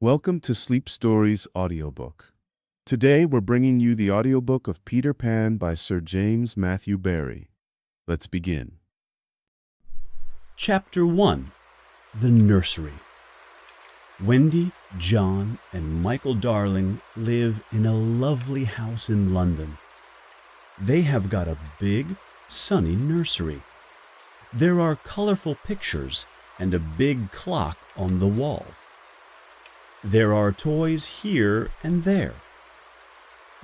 Welcome to Sleep Stories audiobook. Today we're bringing you the audiobook of Peter Pan by Sir James Matthew Barrie. Let's begin. Chapter 1 The Nursery. Wendy, John, and Michael Darling live in a lovely house in London. They have got a big, sunny nursery. There are colorful pictures and a big clock on the wall. There are toys here and there.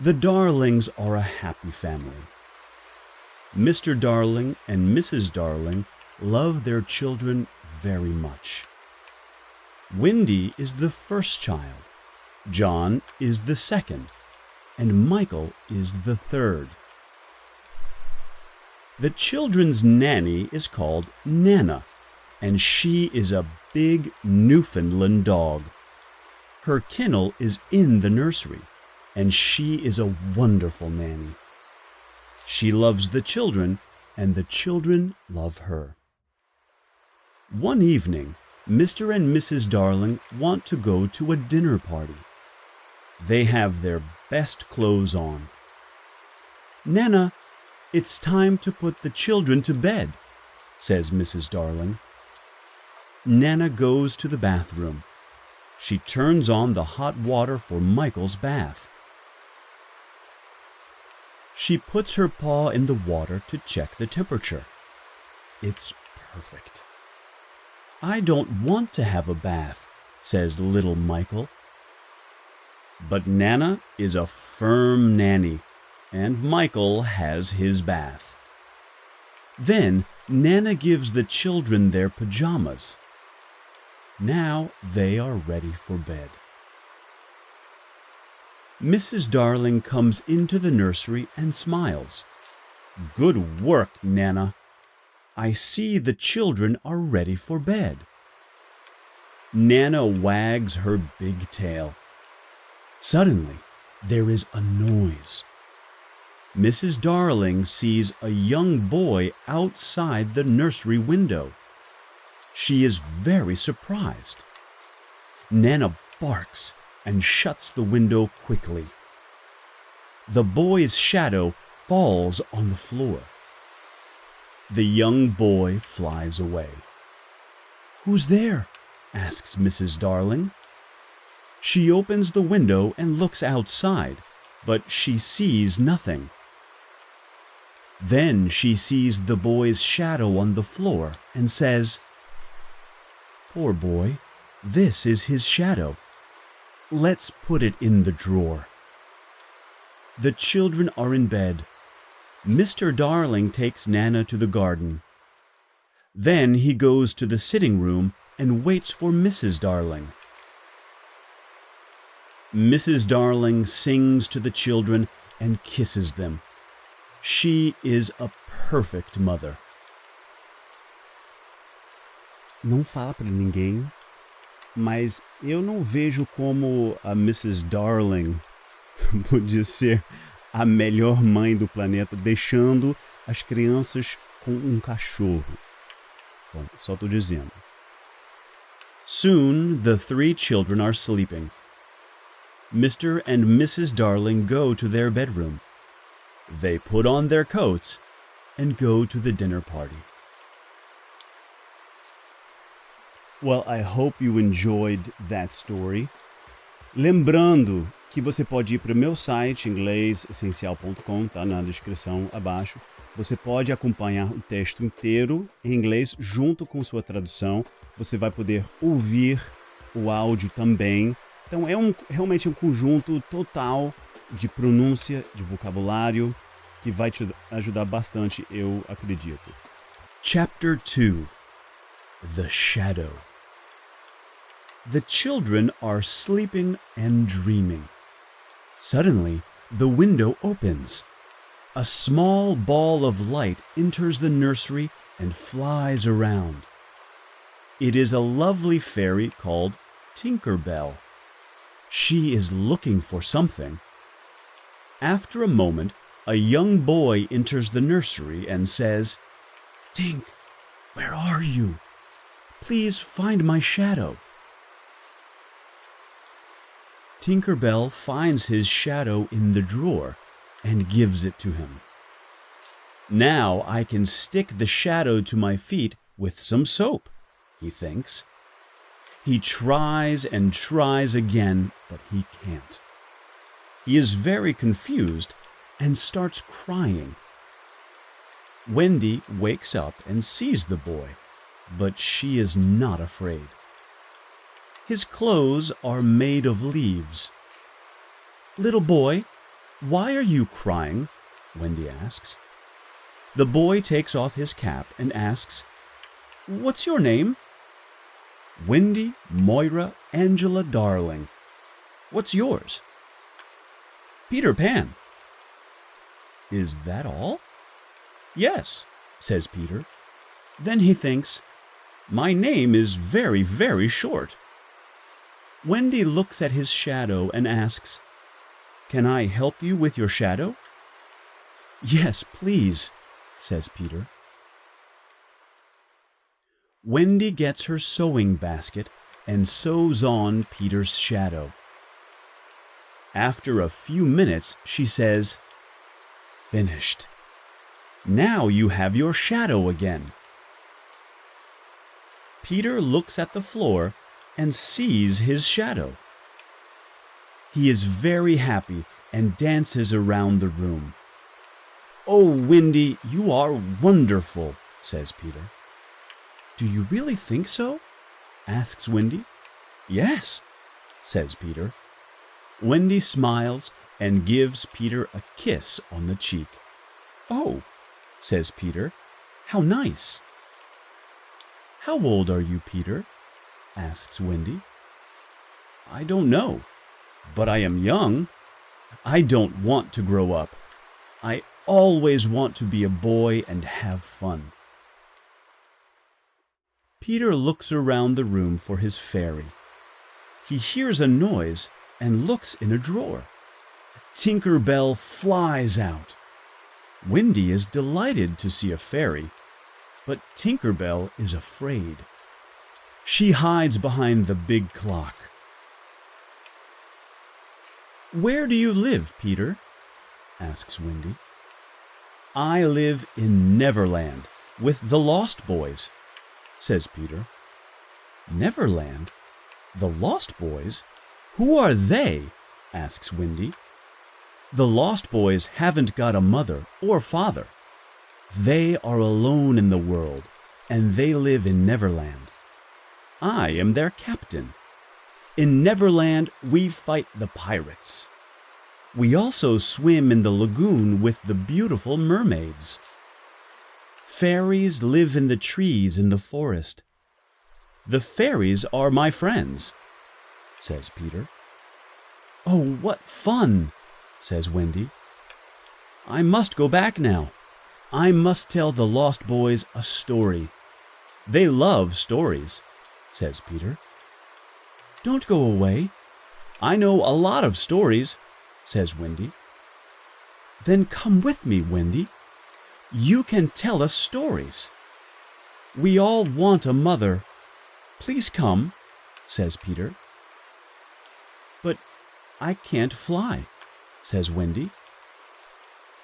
The Darlings are a happy family. Mr. Darling and Mrs. Darling love their children very much. Wendy is the first child, John is the second, and Michael is the third. The children's nanny is called Nana, and she is a big Newfoundland dog. Her kennel is in the nursery, and she is a wonderful nanny. She loves the children, and the children love her. One evening, Mr. and Mrs. Darling want to go to a dinner party. They have their best clothes on. "Nana, it's time to put the children to bed," says Mrs. Darling. Nana goes to the bathroom. She turns on the hot water for Michael's bath. She puts her paw in the water to check the temperature. It's perfect. "I don't want to have a bath," says little Michael. But Nana is a firm nanny, and Michael has his bath. Then Nana gives the children their pajamas. Now they are ready for bed. Mrs. Darling comes into the nursery and smiles. "Good work, Nana. I see the children are ready for bed." Nana wags her big tail. Suddenly, there is a noise. Mrs. Darling sees a young boy outside the nursery window. She is very surprised. Nana barks and shuts the window quickly. The boy's shadow falls on the floor. The young boy flies away. "Who's there?" asks Mrs. Darling. She opens the window and looks outside, but she sees nothing. Then she sees the boy's shadow on the floor and says, "Poor boy, this is his shadow. Let's put it in the drawer." The children are in bed. Mr. Darling takes Nana to the garden. Then he goes to the sitting room and waits for Mrs. Darling. Mrs. Darling sings to the children and kisses them. She is a perfect mother. Não fala para ninguém, mas eu não vejo como a Mrs. Darling podia ser a melhor mãe do planeta, deixando as crianças com cachorro. Bom, só tô dizendo. Soon the three children are sleeping. Mr. and Mrs. Darling go to their bedroom. They put on their coats and go to the dinner party. Well, I hope you enjoyed that story. Lembrando que você pode ir para o meu site inglesessencial.com, tá na descrição abaixo. Você pode acompanhar o texto inteiro em inglês junto com sua tradução. Você vai poder ouvir o áudio também. Então é realmente um conjunto total de pronúncia, de vocabulário, que vai te ajudar bastante, eu acredito. Chapter 2 The Shadow. The children are sleeping and dreaming. Suddenly, the window opens. A small ball of light enters the nursery and flies around. It is a lovely fairy called Tinker Bell. She is looking for something. After a moment, a young boy enters the nursery and says, "Tink, where are you? Please find my shadow." Tinker Bell finds his shadow in the drawer and gives it to him. Now I can stick the shadow to my feet with some soap, he thinks. He tries and tries again, but he can't. He is very confused and starts crying. Wendy wakes up and sees the boy, but she is not afraid. His clothes are made of leaves. "Little boy, why are you crying?" Wendy asks. The boy takes off his cap and asks, "What's your name?" "Wendy Moira Angela Darling. What's yours?" "Peter Pan." "Is that all?" "Yes," says Peter. Then he thinks, "My name is very, very short." Wendy looks at his shadow and asks, "Can I help you with your shadow?" "Yes, please," says Peter. Wendy gets her sewing basket and sews on Peter's shadow. After a few minutes, she says, "Finished. Now you have your shadow again." Peter looks at the floor and sees his shadow. He is very happy and dances around the room. "Oh, Wendy, you are wonderful," says Peter. "Do you really think so?" asks Wendy. "Yes," says Peter. Wendy smiles and gives Peter a kiss on the cheek. "Oh," says Peter, "how nice." "How old are you, Peter?" asks Wendy. "I don't know, but I am young. I don't want to grow up. I always want to be a boy and have fun." Peter looks around the room for his fairy. He hears a noise and looks in a drawer. Tinker Bell flies out. Wendy is delighted to see a fairy, but Tinker Bell is afraid. She hides behind the big clock. "Where do you live, Peter?" asks Wendy. "I live in Neverland with the Lost Boys," says Peter. "Neverland? The Lost Boys? Who are they?" asks Wendy. "The Lost Boys haven't got a mother or father. They are alone in the world, and they live in Neverland. I am their captain. In Neverland, we fight the pirates. We also swim in the lagoon with the beautiful mermaids. Fairies live in the trees in the forest. The fairies are my friends," says Peter. "Oh, what fun," says Wendy. "I must go back now. I must tell the Lost Boys a story. They love stories," says Peter. "Don't go away. I know a lot of stories," says Wendy. "Then come with me, Wendy. You can tell us stories. We all want a mother. Please come," says Peter. "But I can't fly," says Wendy.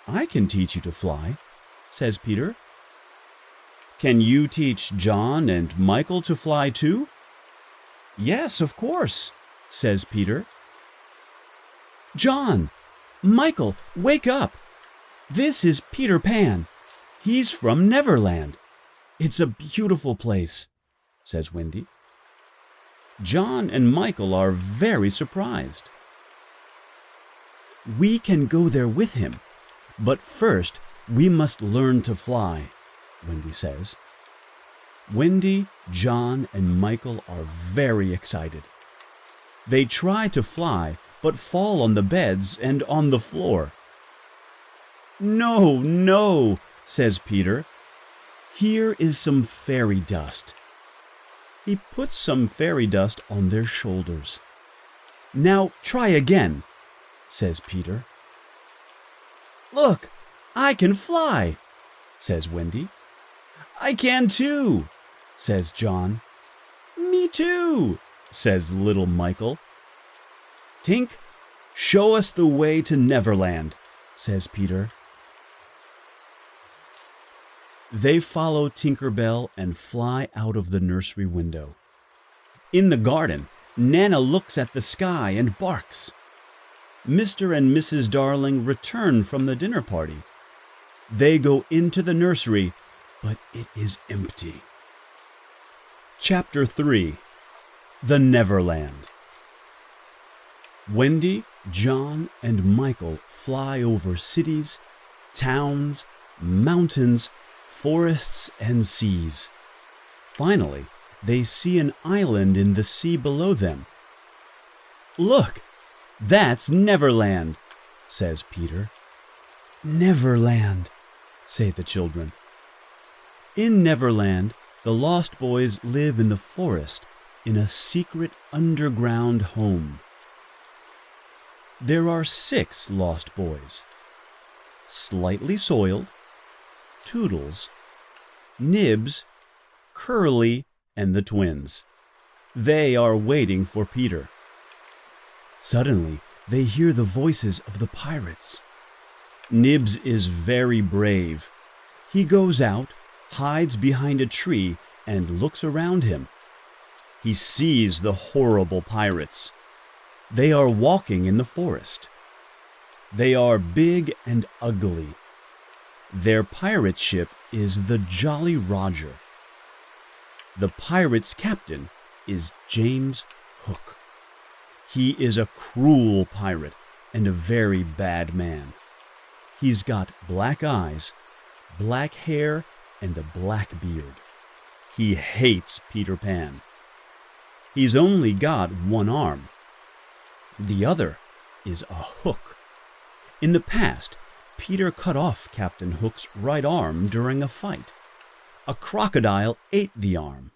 "I can teach you to fly," says Peter. "Can you teach John and Michael to fly too?" "Yes, of course," says Peter. "John, Michael, wake up. This is Peter Pan. He's from Neverland. It's a beautiful place," says Wendy. John and Michael are very surprised. "We can go there with him, but first we must learn to fly," Wendy says. Wendy, John, and Michael are very excited. They try to fly, but fall on the beds and on the floor. "No, no," says Peter. "Here is some fairy dust." He puts some fairy dust on their shoulders. "Now try again," says Peter. "Look, I can fly," says Wendy. "I can too," says John. "Me too," says little Michael. "Tink, show us the way to Neverland," says Peter. They follow Tinker Bell and fly out of the nursery window. In the garden, Nana looks at the sky and barks. Mr. and Mrs. Darling return from the dinner party. They go into the nursery, but it is empty. Chapter 3. The Neverland. Wendy, John, and Michael fly over cities, towns, mountains, forests, and seas. Finally, they see an island in the sea below them. "Look, that's Neverland," says Peter. "Neverland," say the children. In Neverland, the Lost Boys live in the forest in a secret underground home. There are 6 Lost Boys: Slightly Soiled, Toodles, Nibs, Curly, and the twins. They are waiting for Peter. Suddenly, they hear the voices of the pirates. Nibs is very brave. He goes out, hides behind a tree, and looks around him. He sees the horrible pirates. They are walking in the forest. They are big and ugly. Their pirate ship is the Jolly Roger. The pirates' captain is James Hook. He is a cruel pirate and a very bad man. He's got black eyes, black hair, and a black beard. He hates Peter Pan. He's only got one arm. The other is a hook. In the past, Peter cut off Captain Hook's right arm during a fight. A crocodile ate the arm.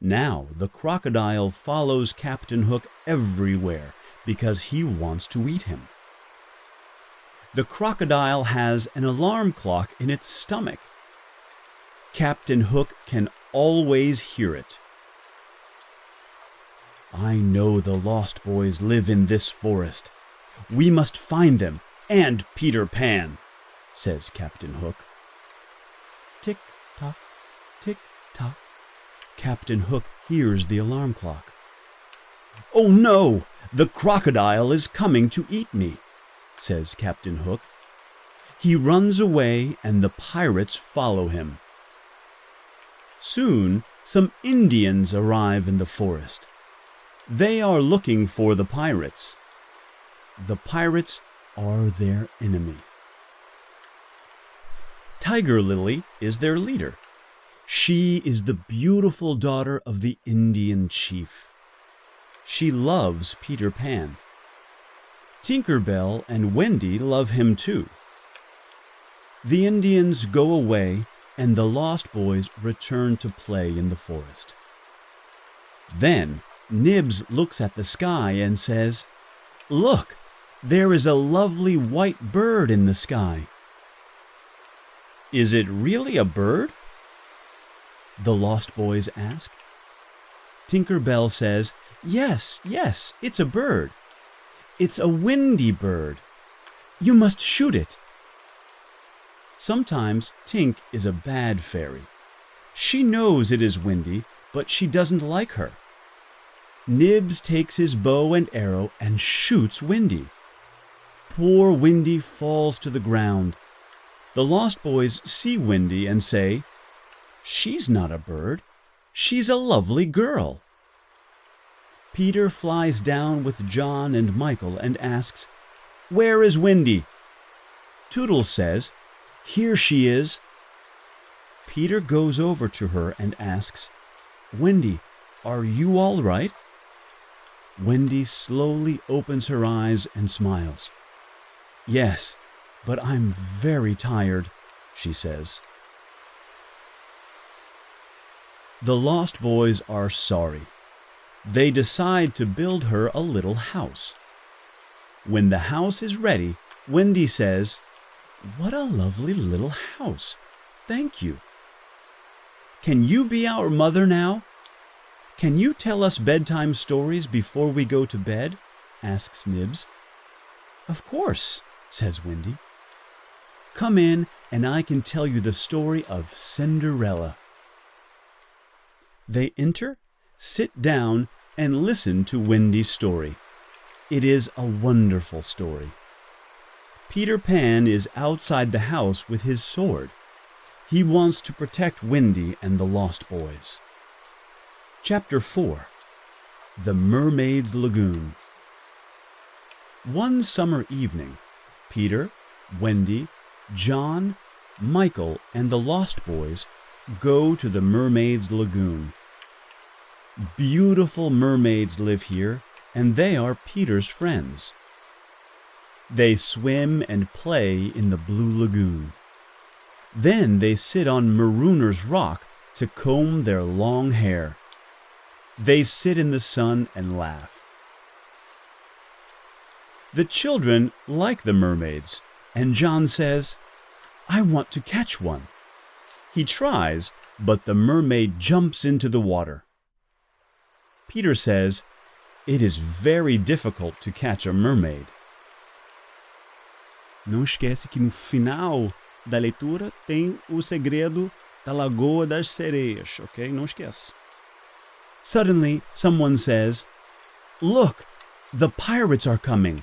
Now the crocodile follows Captain Hook everywhere because he wants to eat him. The crocodile has an alarm clock in its stomach. Captain Hook can always hear it. "I know the Lost Boys live in this forest. We must find them and Peter Pan," says Captain Hook. Tick-tock, tick-tock. Captain Hook hears the alarm clock. "Oh no! The crocodile is coming to eat me," says Captain Hook. He runs away and the pirates follow him. Soon, some Indians arrive in the forest. They are looking for the pirates. The pirates are their enemy. Tiger Lily is their leader. She is the beautiful daughter of the Indian chief. She loves Peter Pan. Tinker Bell and Wendy love him too. The Indians go away and the Lost Boys return to play in the forest. Then Nibs looks at the sky and says, "Look, there is a lovely white bird in the sky." "Is it really a bird?" the Lost Boys ask. Tinker Bell says, Yes, it's a bird. It's a windy bird. You must shoot it." Sometimes Tink is a bad fairy. She knows it is windy, but she doesn't like her. Nibs takes his bow and arrow and shoots Windy. Poor Windy falls to the ground. The Lost Boys see Windy and say, "She's not a bird. She's a lovely girl." Peter flies down with John and Michael and asks, "Where is Windy?" Toodles says, "Here she is." Peter goes over to her and asks, "Wendy, are you all right?" Wendy slowly opens her eyes and smiles. "Yes, but I'm very tired," she says. The Lost Boys are sorry. They decide to build her a little house. When the house is ready, Wendy says, "What a lovely little house. Thank you. Can you be our mother now? Can you tell us bedtime stories before we go to bed? asks Nibs. Of course, says Wendy. Come in and I can tell you the story of Cinderella. They enter, sit down, and listen to Wendy's story. It is a wonderful story. Peter Pan is outside the house with his sword. He wants to protect Wendy and the Lost Boys. Chapter 4. The Mermaid's Lagoon. One summer evening, Peter, Wendy, John, Michael, and the Lost Boys go to the Mermaid's Lagoon. Beautiful mermaids live here, and they are Peter's friends. They swim and play in the blue lagoon. Then they sit on Marooner's rock to comb their long hair. They sit in the sun and laugh. The children like the mermaids, and John says, I want to catch one. He tries, but the mermaid jumps into the water. Peter says, it is very difficult to catch a mermaid. Não esquece que no final da leitura tem o segredo da Lagoa das Sereias, ok? Não esquece. Suddenly, someone says, Look, the pirates are coming.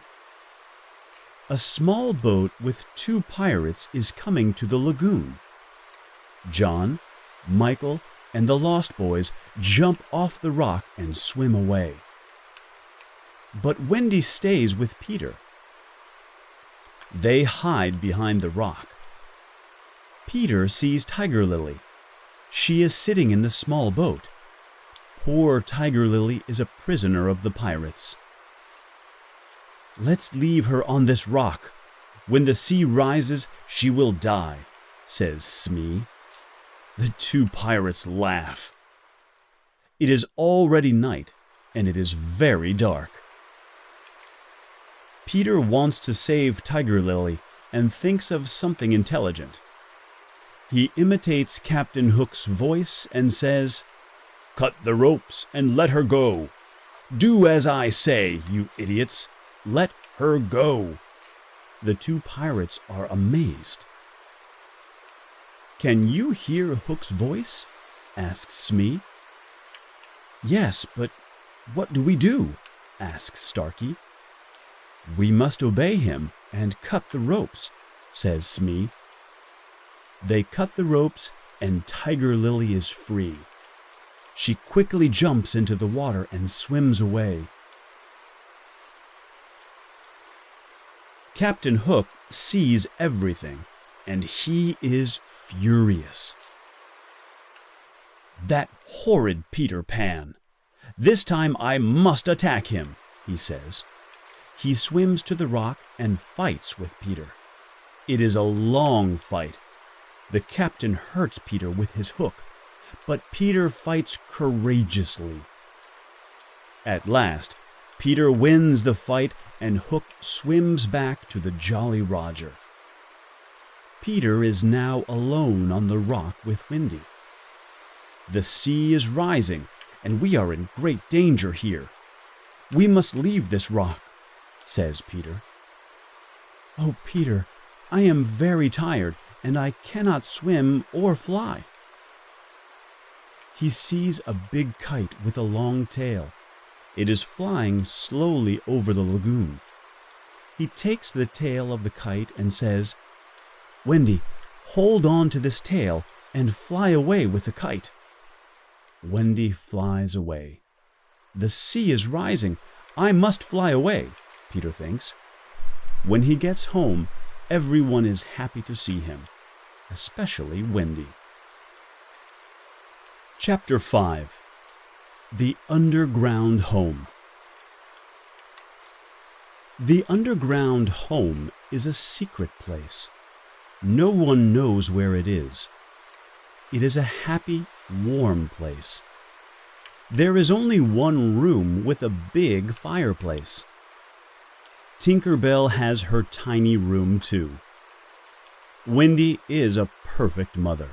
A small boat with 2 pirates is coming to the lagoon. John, Michael, and the Lost Boys jump off the rock and swim away. But Wendy stays with Peter. They hide behind the rock. Peter sees Tiger Lily. She is sitting in the small boat. Poor Tiger Lily is a prisoner of the pirates. Let's leave her on this rock. When the sea rises, she will die, says Smee. The 2 pirates laugh. It is already night, and it is very dark. Peter wants to save Tiger Lily and thinks of something intelligent. He imitates Captain Hook's voice and says, Cut the ropes and let her go. Do as I say, you idiots. Let her go. The 2 pirates are amazed. Can you hear Hook's voice? Asks Smee. Yes, but what do we do? Asks Starkey. We must obey him and cut the ropes, says Smee. They cut the ropes and Tiger Lily is free. She quickly jumps into the water and swims away. Captain Hook sees everything, and he is furious. That horrid Peter Pan! This time I must attack him, he says. He swims to the rock and fights with Peter. It is a long fight. The captain hurts Peter with his hook, but Peter fights courageously. At last, Peter wins the fight and Hook swims back to the Jolly Roger. Peter is now alone on the rock with Wendy. The sea is rising, and we are in great danger here. We must leave this rock, says Peter. Oh, Peter, I am very tired, and I cannot swim or fly. He sees a big kite with a long tail. It is flying slowly over the lagoon. He takes the tail of the kite and says, Wendy, hold on to this tail and fly away with the kite. Wendy flies away. The sea is rising. I must fly away, Peter thinks. When he gets home, everyone is happy to see him, especially Wendy. Chapter 5. The Underground Home. The underground home is a secret place. No one knows where it is. It is a happy, warm place. There is only one room with a big fireplace. Tinker Bell has her tiny room too. Wendy is a perfect mother.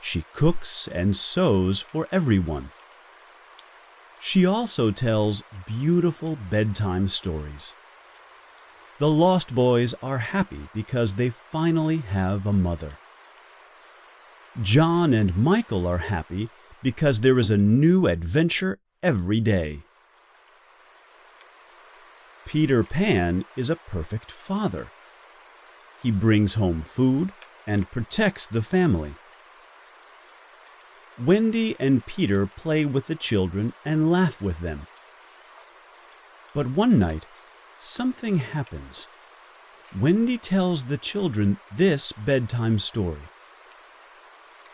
She cooks and sews for everyone. She also tells beautiful bedtime stories. The Lost Boys are happy because they finally have a mother. John and Michael are happy because there is a new adventure every day. Peter Pan is a perfect father. He brings home food and protects the family. Wendy and Peter play with the children and laugh with them. But one night, something happens. Wendy tells the children this bedtime story.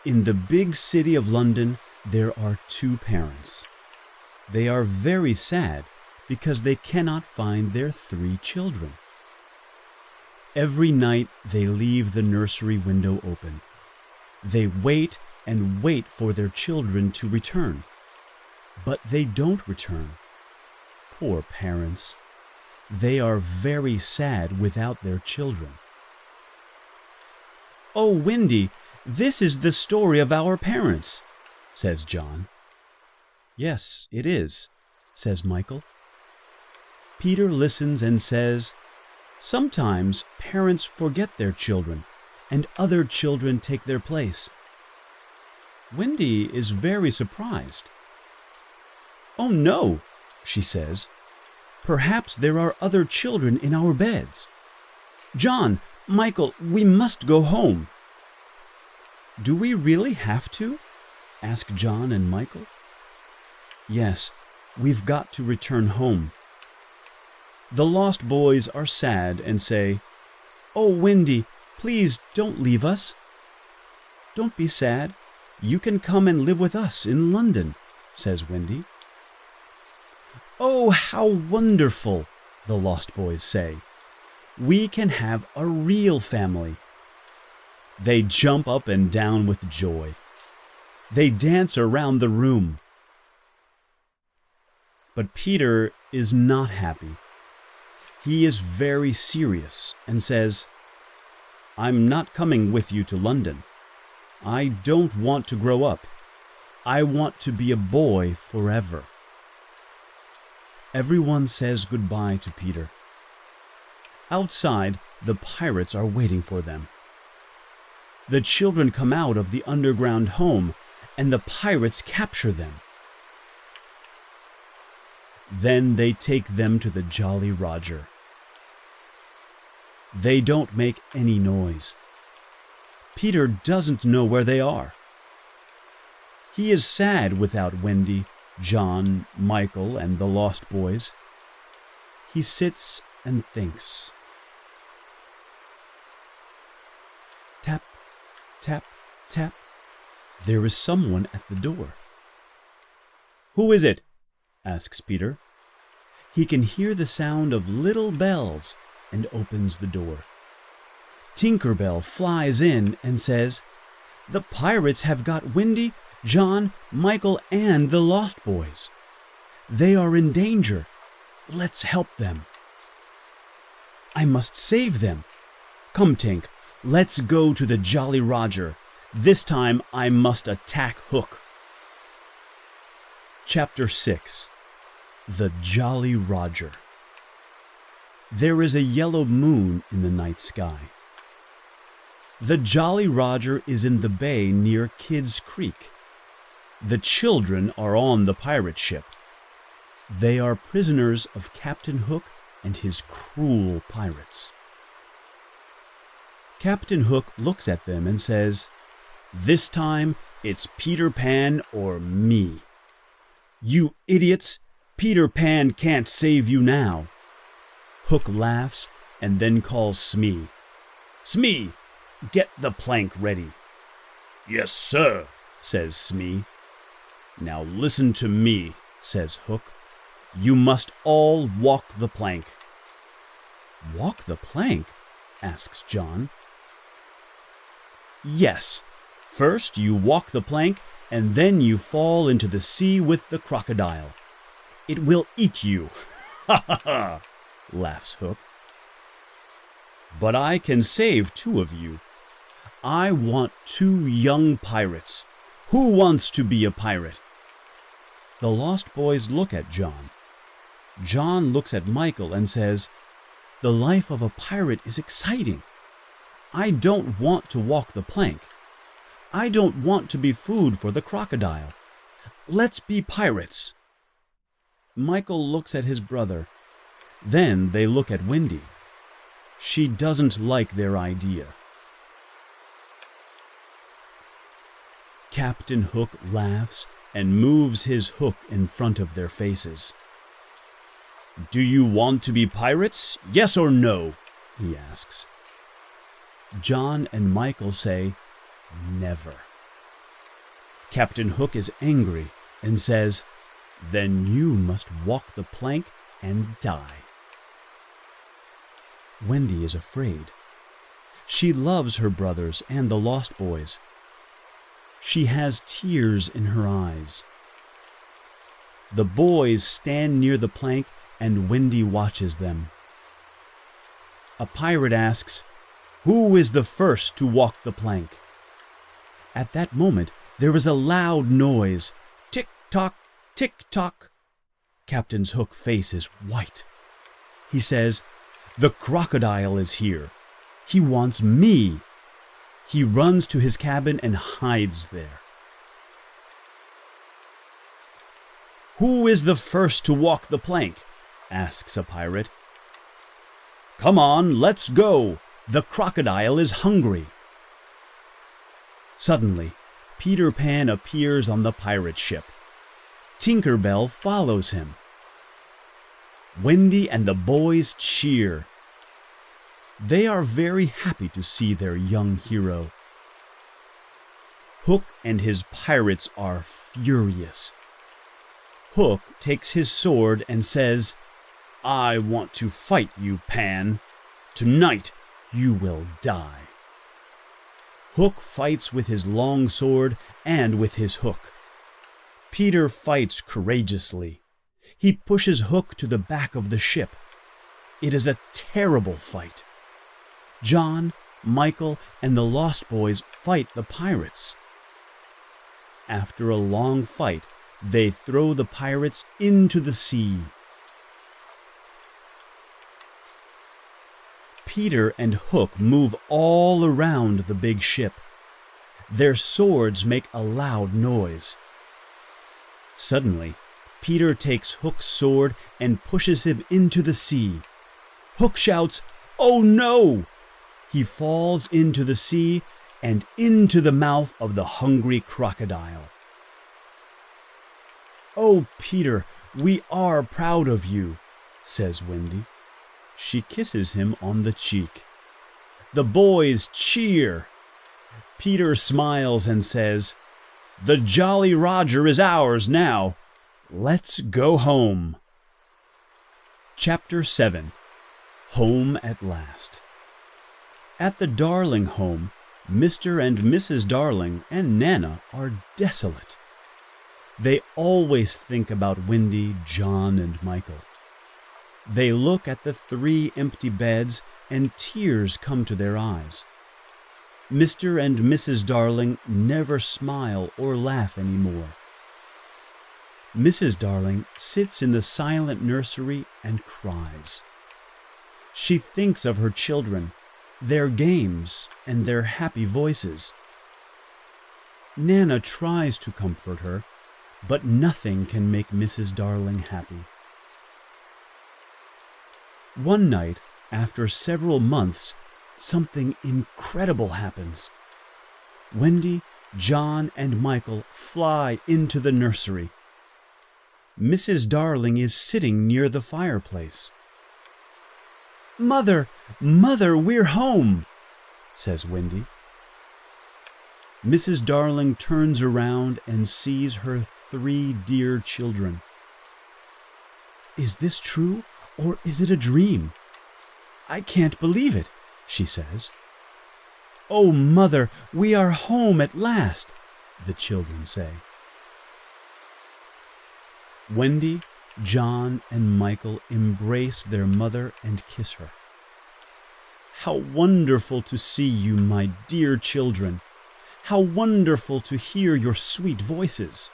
In the big city of London, there are two parents. They are very sad because they cannot find their 3 children. Every night they leave the nursery window open. They wait and wait for their children to return. But they don't return. Poor parents. They are very sad without their children. "Oh, Wendy, this is the story of our parents," says John. "Yes, it is," says Michael. Peter listens and says, "Sometimes parents forget their children, and other children take their place." Wendy is very surprised. "Oh no," she says. "Perhaps there are other children in our beds. John, Michael, we must go home." "Do we really have to?" ask John and Michael. "Yes, we've got to return home." The Lost Boys are sad and say, "Oh, Wendy, please don't leave us." "Don't be sad. You can come and live with us in London," says Wendy. "Oh, how wonderful," the Lost Boys say. "We can have a real family." They jump up and down with joy. They dance around the room. But Peter is not happy. He is very serious and says, "I'm not coming with you to London. I don't want to grow up. I want to be a boy forever." Everyone says goodbye to Peter. Outside, the pirates are waiting for them. The children come out of the underground home, and the pirates capture them. Then they take them to the Jolly Roger. They don't make any noise. Peter doesn't know where they are. He is sad without Wendy, John, Michael, and the Lost Boys. He sits and thinks. Tap, tap, tap. There is someone at the door. "Who is it?" asks Peter. He can hear the sound of little bells and opens the door. Tinker Bell flies in and says, "The pirates have got Wendy, John, Michael, and the Lost Boys. They are in danger. Let's help them." "I must save them. Come, Tink, let's go to the Jolly Roger. This time I must attack Hook." Chapter 6. The Jolly Roger. There is a yellow moon in the night sky. The Jolly Roger is in the bay near Kidd's Creek. The children are on the pirate ship. They are prisoners of Captain Hook and his cruel pirates. Captain Hook looks at them and says, "This time it's Peter Pan or me. You idiots! Peter Pan can't save you now." Hook laughs and then calls Smee. "Smee, get the plank ready." "Yes, sir," says Smee. "Now listen to me," says Hook. "You must all walk the plank." "Walk the plank?" asks John. "Yes. First you walk the plank, and then you fall into the sea with the crocodile. It will eat you." "Ha ha ha," laughs Hook. "But I can save 2 of you. I want 2 young pirates. Who wants to be a pirate?" The lost boys look at John. John looks at Michael and says, "The life of a pirate is exciting. I don't want to walk the plank. I don't want to be food for the crocodile. Let's be pirates." Michael looks at his brother. Then they look at Wendy. She doesn't like their idea. Captain Hook laughs and moves his hook in front of their faces. "Do you want to be pirates? Yes or no?" he asks. John and Michael say, "Never." Captain Hook is angry and says, "Then you must walk the plank and die." Wendy is afraid. She loves her brothers and the lost boys. She has tears in her eyes. The boys stand near the plank and Wendy watches them. A pirate asks, "Who is the first to walk the plank?" At that moment, there is a loud noise. Tick-tock, tick-tock. Captain Hook's face is white. He says, "The crocodile is here. He wants me." He runs to his cabin and hides there. "Who is the first to walk the plank?" asks a pirate. "Come on, let's go. The crocodile is hungry." Suddenly, Peter Pan appears on the pirate ship. Tinker Bell follows him. Wendy and the boys cheer. They are very happy to see their young hero. Hook and his pirates are furious. Hook takes his sword and says, "I want to fight you, Pan. Tonight you will die." Hook fights with his long sword and with his hook. Peter fights courageously. He pushes Hook to the back of the ship. It is a terrible fight. John, Michael, and the Lost Boys fight the pirates. After a long fight, they throw the pirates into the sea. Peter and Hook move all around the big ship. Their swords make a loud noise. Suddenly, Peter takes Hook's sword and pushes him into the sea. Hook shouts, "Oh no!" He falls into the sea and into the mouth of the hungry crocodile. "Oh, Peter, we are proud of you," says Wendy. She kisses him on the cheek. The boys cheer. Peter smiles and says, "The Jolly Roger is ours now. Let's go home." Chapter 7. Home at Last. At the Darling home, Mr. and Mrs. Darling and Nana are desolate. They always think about Wendy, John, and Michael. They look at the 3 empty beds and tears come to their eyes. Mr. and Mrs. Darling never smile or laugh anymore. Mrs. Darling sits in the silent nursery and cries. She thinks of her children, their games, and their happy voices. Nana tries to comfort her, but nothing can make Mrs. Darling happy. One night, after several months, something incredible happens. Wendy, John, and Michael fly into the nursery. Mrs. Darling is sitting near the fireplace. "Mother, Mother, we're home," says Wendy. Mrs. Darling turns around and sees her 3 dear children. "Is this true, or is it a dream? I can't believe it," she says. "Oh, Mother, we are home at last," the children say. Wendy, John, and Michael embrace their mother and kiss her. "How wonderful to see you, my dear children! How wonderful to hear your sweet voices!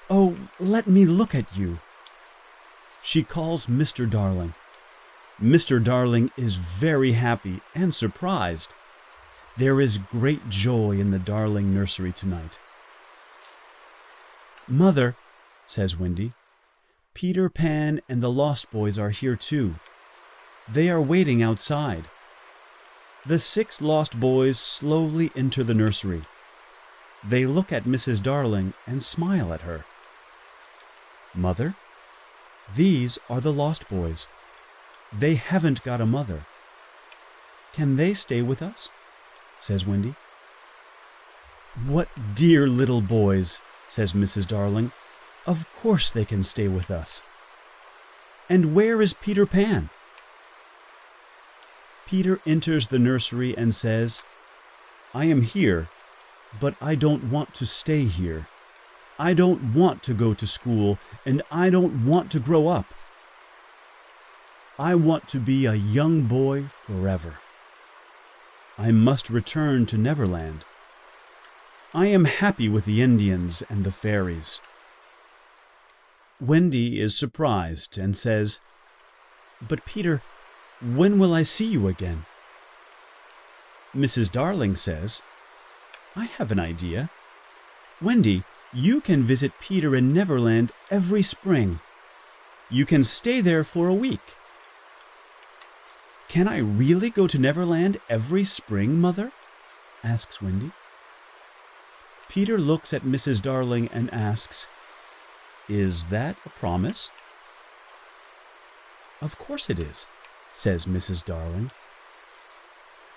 Oh, let me look at you. She calls Mr. Darling. Mr. Darling is very happy and surprised. There is great joy in the Darling nursery tonight. Mother, says Wendy, Peter Pan and the Lost Boys are here too. They are waiting outside. The 6 lost boys slowly enter the nursery. They look at Mrs. Darling and smile at her. Mother, these are the Lost Boys. They haven't got a mother. Can they stay with us? Says Wendy. What dear little boys, says Mrs. Darling. Of course they can stay with us. And where is Peter Pan? Peter enters the nursery and says, I am here, but I don't want to stay here. I don't want to go to school, and I don't want to grow up. I want to be a young boy forever. I must return to Neverland. I am happy with the Indians and the fairies. Wendy is surprised and says, But Peter, when will I see you again? Mrs. Darling says, I have an idea. Wendy, you can visit Peter in Neverland every spring. You can stay there for a week. Can I really go to Neverland every spring, Mother? Asks Wendy. Peter looks at Mrs. Darling and asks, Is that a promise? Of course it is, says Mrs. Darling.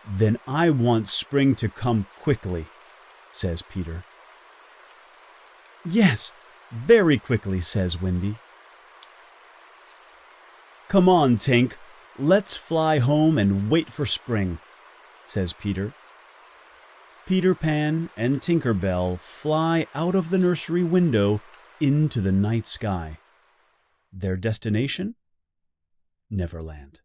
Then I want spring to come quickly, says Peter. Yes, very quickly, says Wendy. Come on, Tink, let's fly home and wait for spring, says Peter. Peter Pan and Tinker Bell fly out of the nursery window into the night sky. Their destination? Neverland.